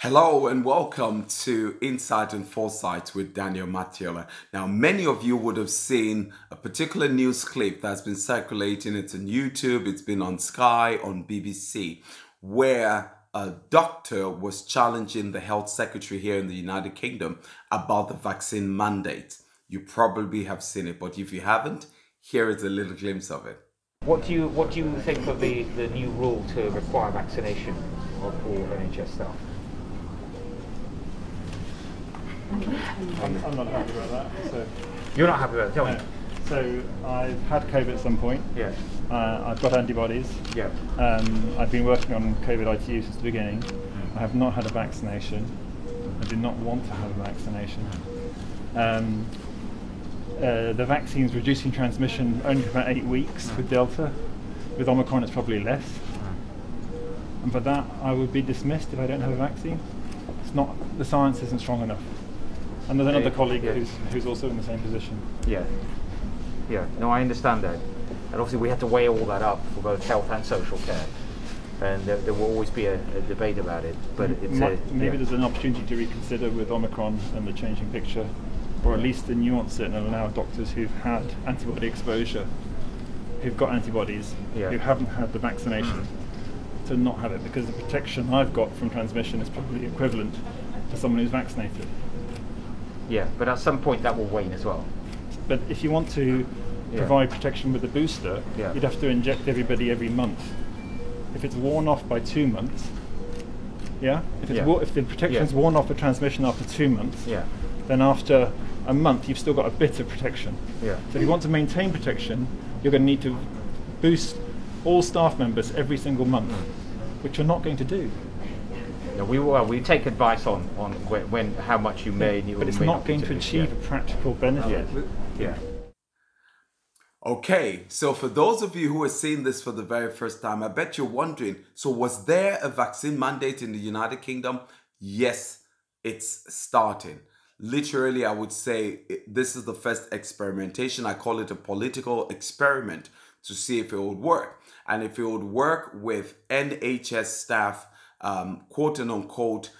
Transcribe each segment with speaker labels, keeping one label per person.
Speaker 1: Hello and welcome to Insight and Foresight with Daniel Mateola. Now, many of you would have seen a particular news clip that's been circulating. It's on YouTube, it's been on Sky, on BBC, where a doctor was challenging the health secretary here in the United Kingdom about the vaccine mandate. You probably have seen it, but if you haven't, here is a little glimpse of it.
Speaker 2: What do you think of the new rule to require vaccination of all NHS staff?
Speaker 3: I'm not happy about that. So,
Speaker 2: You're not happy with it, tell me.
Speaker 3: So I've had COVID at some point.
Speaker 2: Yeah.
Speaker 3: I've got antibodies.
Speaker 2: Yeah.
Speaker 3: I've been working on COVID ITU since the beginning. I have not had a vaccination. I do not want to have a vaccination. The vaccine's reducing transmission only for about 8 weeks with Delta. With Omicron it's probably less. And for that I would be dismissed if I don't have a vaccine. It's not, the science isn't strong enough. And there's another colleague who's also in the same position.
Speaker 2: Yeah. Yeah. No, I understand that. And obviously we have to weigh all that up for both health and social care. And there will always be a debate about it. But it's
Speaker 3: maybe there's an opportunity to reconsider with Omicron and the changing picture, or at least to nuance it and allow doctors who've had antibody exposure, who've got antibodies, who haven't had the vaccination, to not have it, because the protection I've got from transmission is probably equivalent to someone who's vaccinated.
Speaker 2: Yeah, but at some point that will wane as well.
Speaker 3: But if you want to provide protection with a booster, you'd have to inject everybody every month. If it's worn off by 2 months, if the protection's worn off for transmission after 2 months, then after a month you've still got a bit of protection. So if you want to maintain protection, you're going to need to boost all staff members every single month, which you're not going to do.
Speaker 2: No, we take advice on how much you may need,
Speaker 3: but it's not going to achieve a practical benefit.
Speaker 1: Okay, so for those of you who are seeing this for the very first time, I bet you're wondering, so was there a vaccine mandate in the United Kingdom? Yes, it's starting. Literally, I would say this is the first experimentation. I call it a political experiment to see if it would work. And if it would work with NHS staff, quote and unquote,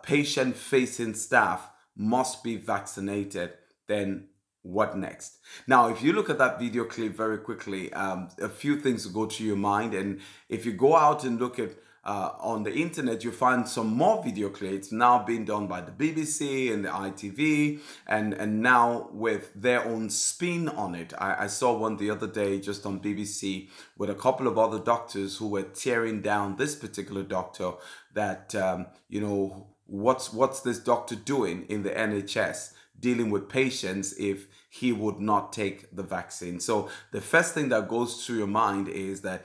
Speaker 1: patient-facing staff must be vaccinated, then what next? Now, if you look at that video clip very quickly, a few things will go to your mind. And if you go out and look at on the internet, you'll find some more video clips now being done by the BBC and the ITV, and now with their own spin on it. I saw one the other day just on BBC with a couple of other doctors who were tearing down this particular doctor that, what's this doctor doing in the NHS dealing with patients if he would not take the vaccine? So the first thing that goes through your mind is that,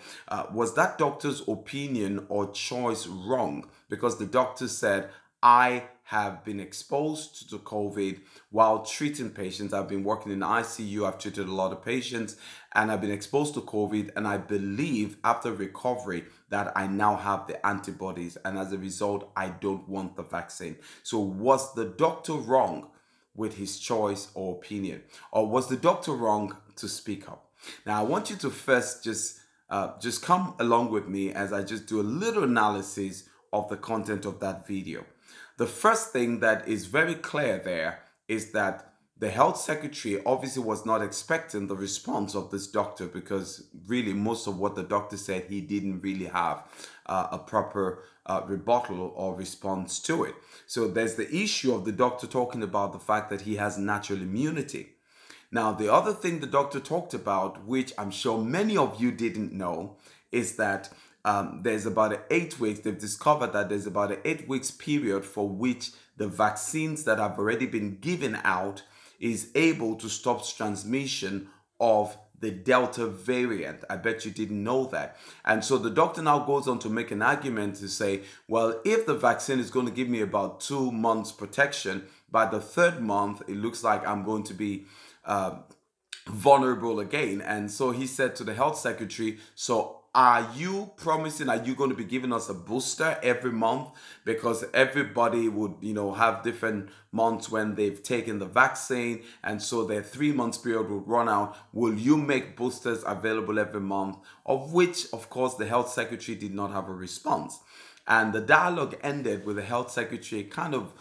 Speaker 1: was that doctor's opinion or choice wrong? Because the doctor said, I have been exposed to COVID while treating patients. I've been working in the ICU. I've treated a lot of patients and I've been exposed to COVID. And I believe after recovery that I now have the antibodies. And as a result, I don't want the vaccine. So was the doctor wrong with his choice or opinion? Or was the doctor wrong to speak up? Now, I want you to first just come along with me as I just do a little analysis of the content of that video. The first thing that is very clear there is that the health secretary obviously was not expecting the response of this doctor, because really most of what the doctor said, he didn't really have a proper rebuttal or response to it. So there's the issue of the doctor talking about the fact that he has natural immunity. Now, the other thing the doctor talked about, which I'm sure many of you didn't know, is that there's about 8 weeks, they've discovered that there's about an 8 weeks period for which the vaccines that have already been given out is able to stop transmission of the Delta variant. I bet you didn't know that. And so the doctor now goes on to make an argument to say, well, if the vaccine is going to give me about 2 months protection, by the 3rd month, it looks like I'm going to be vulnerable again. And so he said to the health secretary, so are you promising, are you going to be giving us a booster every month? Because everybody would, have different months when they've taken the vaccine. And so their 3 months period would run out. Will you make boosters available every month? Of which, of course, the health secretary did not have a response. And the dialogue ended with the health secretary kind of,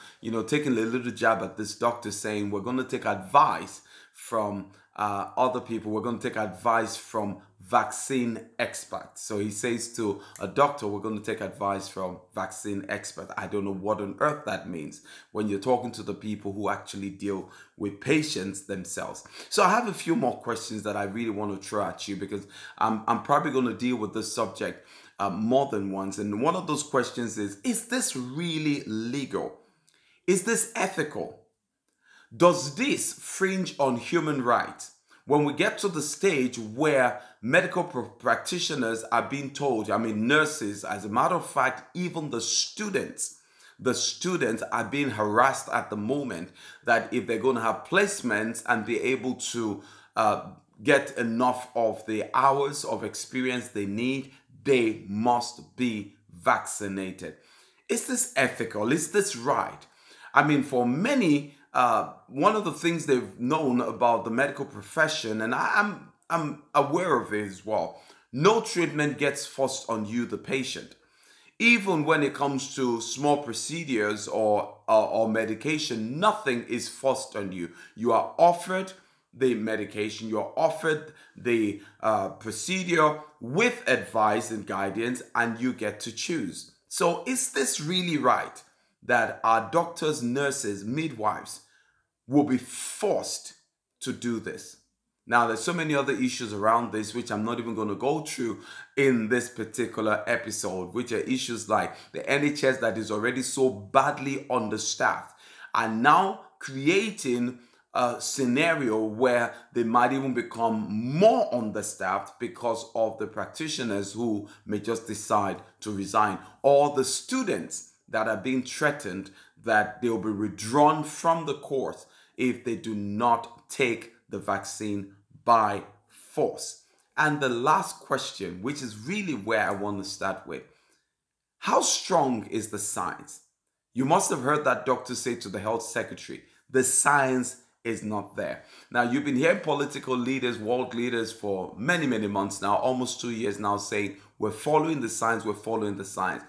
Speaker 1: taking a little jab at this doctor, saying, we're going to take advice from other people. We're going to take advice from vaccine experts. So he says to a doctor, we're going to take advice from vaccine experts. I don't know what on earth that means when you're talking to the people who actually deal with patients themselves. So I have a few more questions that I really want to throw at you, because I'm probably going to deal with this subject more than once. And one of those questions is this really legal? Is this ethical? Does this fringe on human rights? When we get to the stage where medical practitioners are being told, nurses, as a matter of fact, even the students are being harassed at the moment, that if they're going to have placements and be able to get enough of the hours of experience they need, they must be vaccinated. Is this ethical? Is this right? For many, one of the things they've known about the medical profession, and I'm aware of it as well, no treatment gets forced on you, the patient. Even when it comes to small procedures or medication, nothing is forced on you. You are offered the medication, you are offered the procedure with advice and guidance, and you get to choose. So is this really right that our doctors, nurses, midwives will be forced to do this? Now, there's so many other issues around this, which I'm not even going to go through in this particular episode, which are issues like the NHS that is already so badly understaffed, and now creating a scenario where they might even become more understaffed because of the practitioners who may just decide to resign, or the students that are being threatened that they'll be withdrawn from the course if they do not take the vaccine by force. And the last question, which is really where I want to start with, how strong is the science? You must have heard that doctor say to the health secretary, the science is not there. Now, you've been hearing political leaders, world leaders for many, many months now, almost 2 years now, saying we're following the science, we're following the science.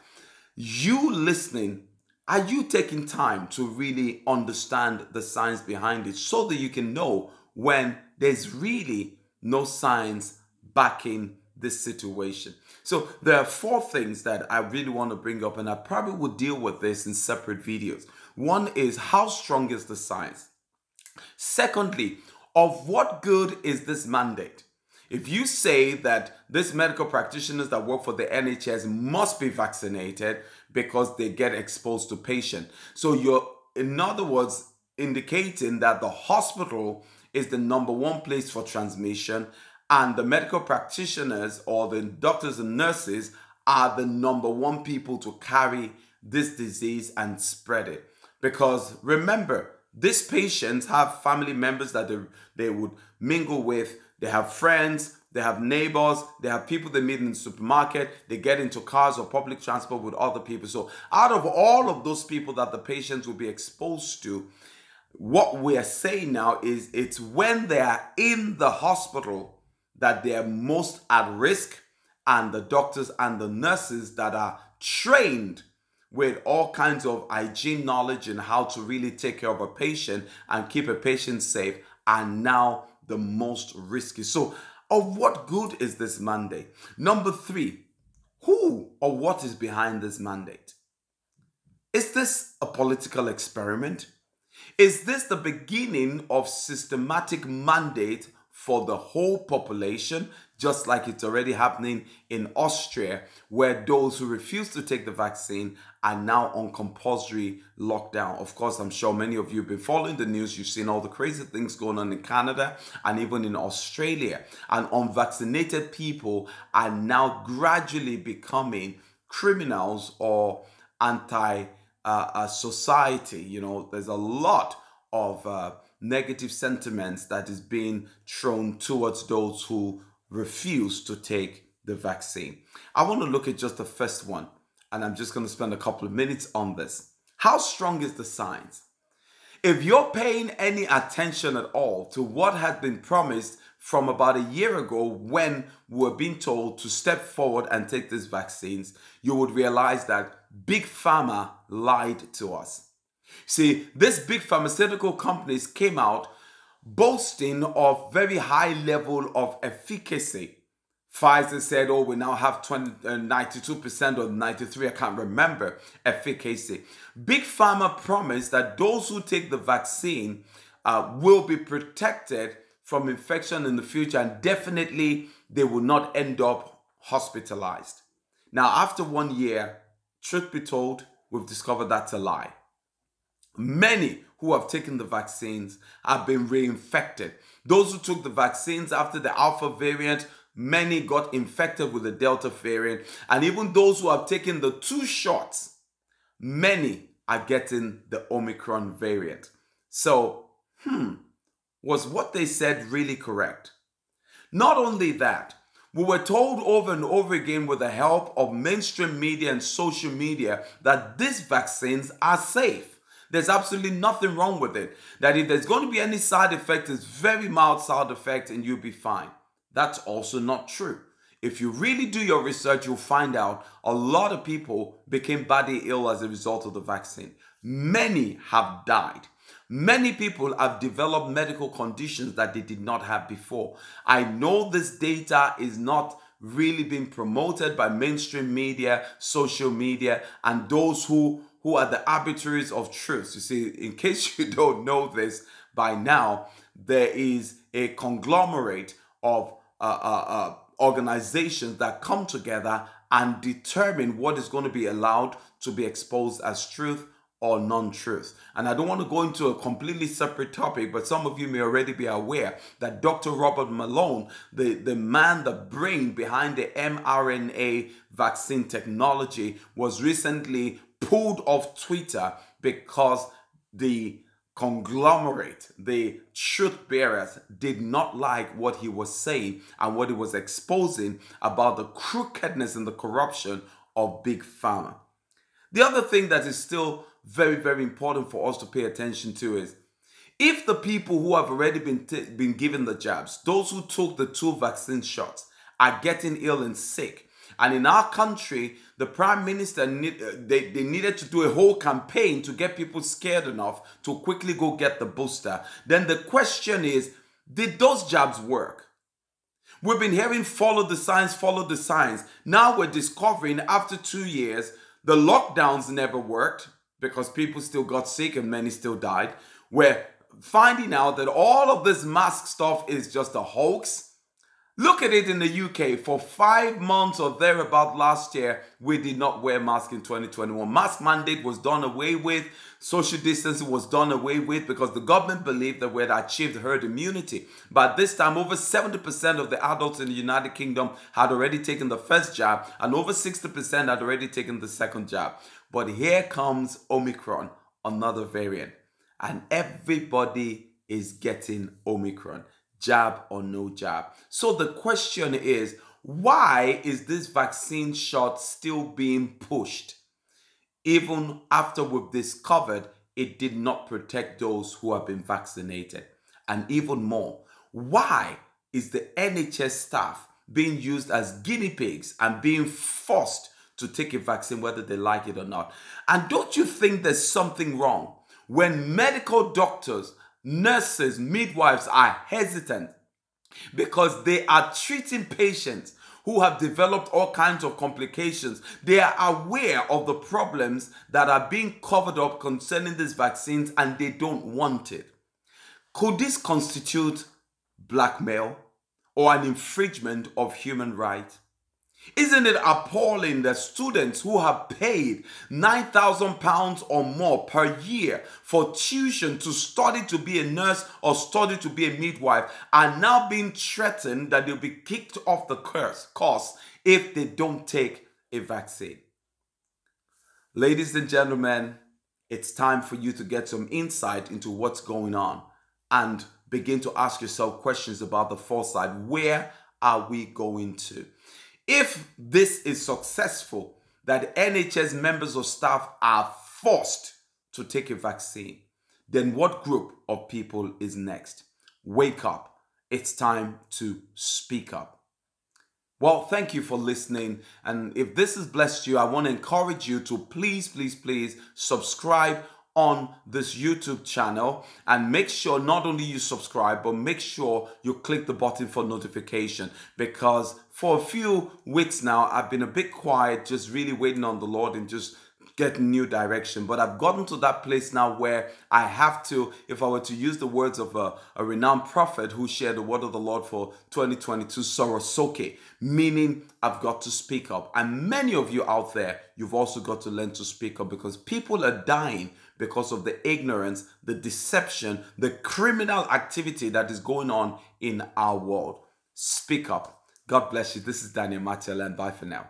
Speaker 1: You listening, are you taking time to really understand the science behind it so that you can know when there's really no science backing this situation? So there are 4 things that I really want to bring up, and I probably will deal with this in separate videos. One is, how strong is the science? Secondly, of what good is this mandate? If you say that these medical practitioners that work for the NHS must be vaccinated because they get exposed to patients, so you're, in other words, indicating that the hospital is the number 1 place for transmission, and the medical practitioners or the doctors and nurses are the number 1 people to carry this disease and spread it. Because remember, these patients have family members that they would mingle with, they have friends, they have neighbors, they have people they meet in the supermarket, they get into cars or public transport with other people. So out of all of those people that the patients will be exposed to, what we are saying now is it's when they are in the hospital that they are most at risk, and the doctors and the nurses that are trained with all kinds of hygiene knowledge and how to really take care of a patient and keep a patient safe are now the most risky. So of what good is this mandate? Number 3, who or what is behind this mandate? Is this a political experiment? Is this the beginning of systematic mandate for the whole population, just like it's already happening in Austria, where those who refuse to take the vaccine are now on compulsory lockdown? Of course, I'm sure many of you have been following the news. You've seen all the crazy things going on in Canada and even in Australia. And unvaccinated people are now gradually becoming criminals or anti-society. There's a lot of negative sentiments that is being thrown towards those who refuse to take the vaccine. I want to look at just the first one, and I'm just going to spend a couple of minutes on this. How strong is the science? If you're paying any attention at all to what had been promised from about a year ago when we were being told to step forward and take these vaccines, you would realize that Big Pharma lied to us. See, these big pharmaceutical companies came out boasting of very high level of efficacy. Pfizer said, oh, we now have 92% or 93%, I can't remember, efficacy. Big Pharma promised that those who take the vaccine will be protected from infection in the future, and definitely they will not end up hospitalized. Now, after 1 year, truth be told, we've discovered that's a lie. Many who have taken the vaccines have been reinfected. Those who took the vaccines after the Alpha variant, many got infected with the Delta variant. And even those who have taken the 2 shots, many are getting the Omicron variant. So, was what they said really correct? Not only that, we were told over and over again with the help of mainstream media and social media that these vaccines are safe. There's absolutely nothing wrong with it. That if there's going to be any side effect, it's very mild side effect and you'll be fine. That's also not true. If you really do your research, you'll find out a lot of people became badly ill as a result of the vaccine. Many have died. Many people have developed medical conditions that they did not have before. I know this data is not really being promoted by mainstream media, social media, and those who are the arbiters of truth. You see, in case you don't know this by now, there is a conglomerate of organizations that come together and determine what is going to be allowed to be exposed as truth or non-truth. And I don't want to go into a completely separate topic, but some of you may already be aware that Dr. Robert Malone, the man, the brain behind the mRNA vaccine technology, was recently pulled off Twitter because the conglomerate, the truth bearers, did not like what he was saying and what he was exposing about the crookedness and the corruption of Big Pharma. The other thing that is still very, very important for us to pay attention to is, if the people who have already been given the jabs, those who took the 2 vaccine shots, are getting ill and sick, and in our country, the Prime Minister, they needed to do a whole campaign to get people scared enough to quickly go get the booster, then the question is, did those jabs work? We've been hearing follow the science, follow the science. Now we're discovering after 2 years, the lockdowns never worked because people still got sick and many still died. We're finding out that all of this mask stuff is just a hoax. Look at it in the UK. For 5 months or thereabout last year, we did not wear masks in 2021. Mask mandate was done away with. Social distancing was done away with because the government believed that we had achieved herd immunity. But this time, over 70% of the adults in the United Kingdom had already taken the first jab, and over 60% had already taken the second jab. But here comes Omicron, another variant, and everybody is getting Omicron. Jab or no jab. So the question is, why is this vaccine shot still being pushed? Even after we've discovered it did not protect those who have been vaccinated. And even more, why is the NHS staff being used as guinea pigs and being forced to take a vaccine whether they like it or not? And don't you think there's something wrong when medical doctors, nurses, midwives are hesitant because they are treating patients who have developed all kinds of complications? They are aware of the problems that are being covered up concerning these vaccines and they don't want it. Could this constitute blackmail or an infringement of human rights? Isn't it appalling that students who have paid £9,000 or more per year for tuition to study to be a nurse or study to be a midwife are now being threatened that they'll be kicked off the course if they don't take a vaccine? Ladies and gentlemen, it's time for you to get some insight into what's going on and begin to ask yourself questions about the foresight. Where are we going to? If this is successful, that NHS members of staff are forced to take a vaccine, then what group of people is next? Wake up. It's time to speak up. Well, thank you for listening. And if this has blessed you, I want to encourage you to please, please, please subscribe on this YouTube channel, and make sure not only you subscribe, but make sure you click the button for notification, because for a few weeks now I've been a bit quiet, just really waiting on the Lord and just getting new direction. But I've gotten to that place now where I have to, if I were to use the words of a renowned prophet who shared the word of the Lord for 2022, Sorosoke, meaning I've got to speak up. And many of you out there, you've also got to learn to speak up, because people are dying because of the ignorance, the deception, the criminal activity that is going on in our world. Speak up. God bless you. This is Daniel Mateola, and bye for now.